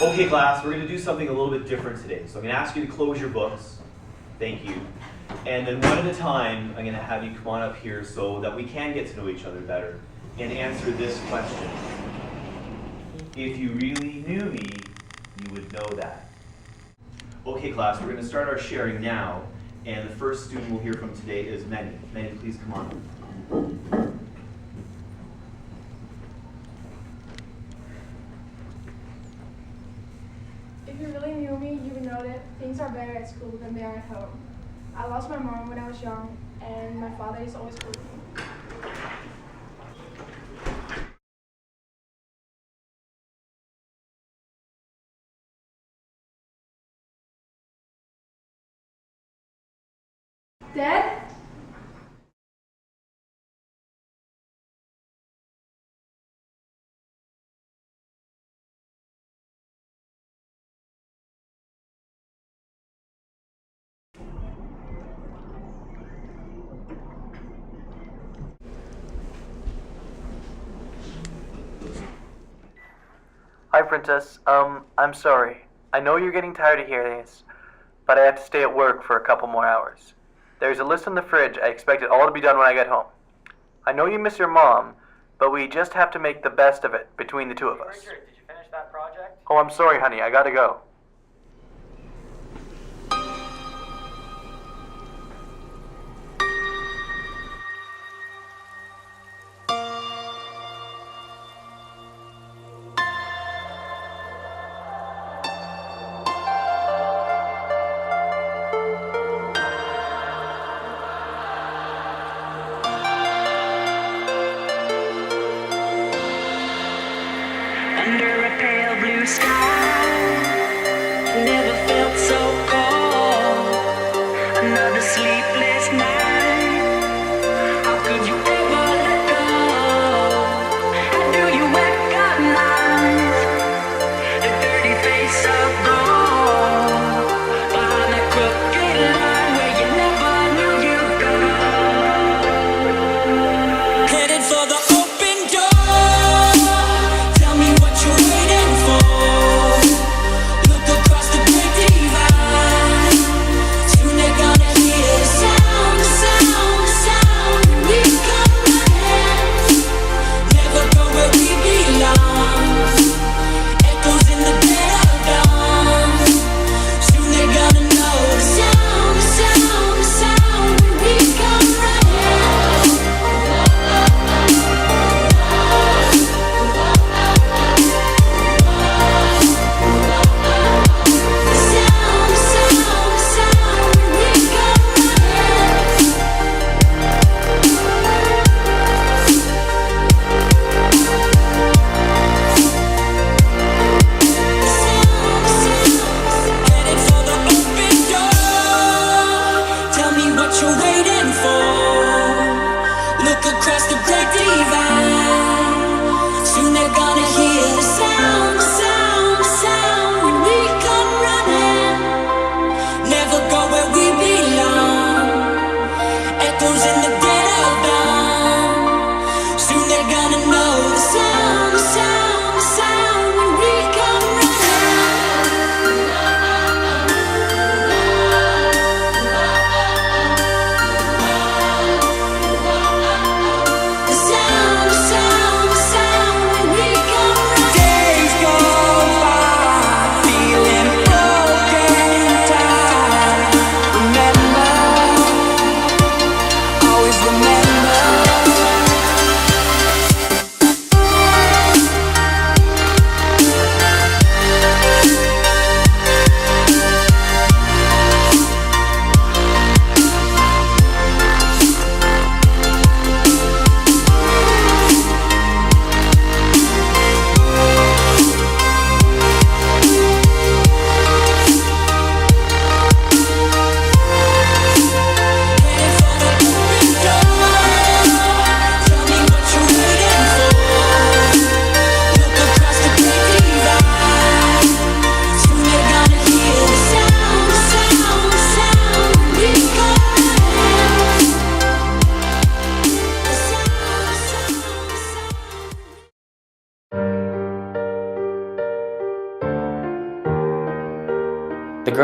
Okay, class, we're going to do something a little bit different today. So I'm going to ask you to close your books. Thank you. And then one at a time, I'm going to have you come on up here so that we can get to know each other better and answer this question. If you really knew me, you would know that. Okay, class, we're going to start our sharing now. And the first student we'll hear from today is Manni. Manni, please come on. If you really knew me, you would know that things are better at school than they are at home. I lost my mom when I was young, and my father is always with me. Dad? Hi, Princess. I'm sorry. I know you're getting tired of hearing this, but I have to stay at work for a couple more hours. There's a list in the fridge. I expect it all to be done when I get home. I know you miss your mom, but we just have to make the best of it between the two of us. Richard, did you finish that project? Oh, I'm sorry, honey. I gotta go. Under a pale blue sky, never felt so cold. Another sleepless night. How could you ever let go? How do you recognize the dirty face of gold behind that crooked line where you never knew you'd go? Headed for the open door. Tell me what you're waiting for. Look across the great divide. Soon they're gonna hear the sound.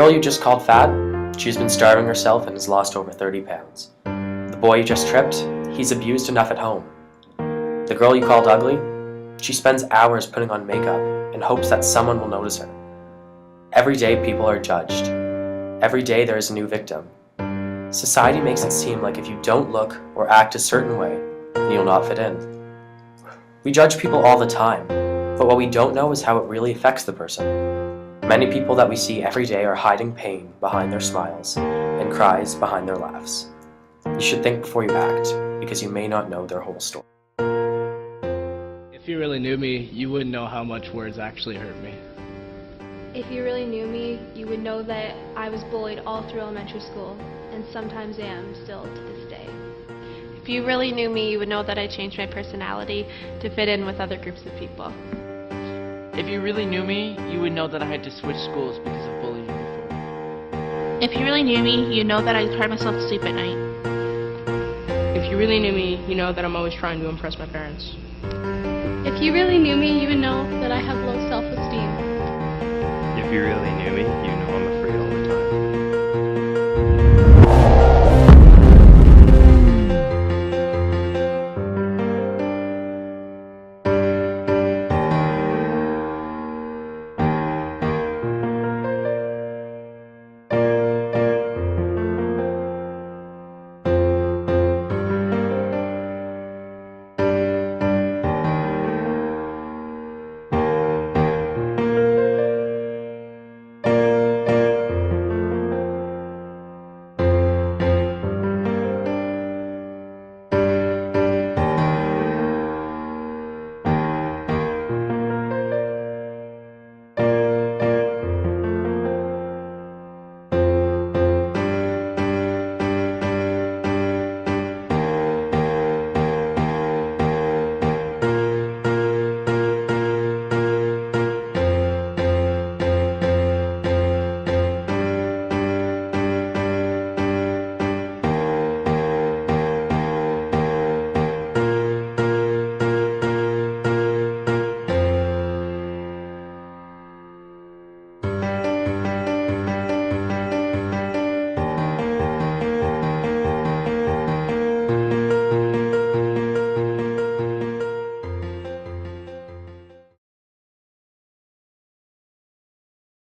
girl you just called fat, she's been starving herself and has lost over 30 pounds. The boy you just tripped, he's abused enough at home. The girl you called ugly, she spends hours putting on makeup in hopes that someone will notice her. Every day people are judged. Every day there is a new victim. Society makes it seem like if you don't look or act a certain way, then you'll not fit in. We judge people all the time, but what we don't know is how it really affects the person. Many people that we see every day are hiding pain behind their smiles and cries behind their laughs. You should think before you act, because you may not know their whole story. If you really knew me, you wouldn't know how much words actually hurt me. If you really knew me, you would know that I was bullied all through elementary school, and sometimes am still to this day. If you really knew me, you would know that I changed my personality to fit in with other groups of people. If you really knew me, you would know that I had to switch schools because of bullying before. If you really knew me, you'd know that I cried myself to sleep at night. If you really knew me, you know that I'm always trying to impress my parents. If you really knew me, you would know that I have low self-esteem. If you really knew me, you know I'm a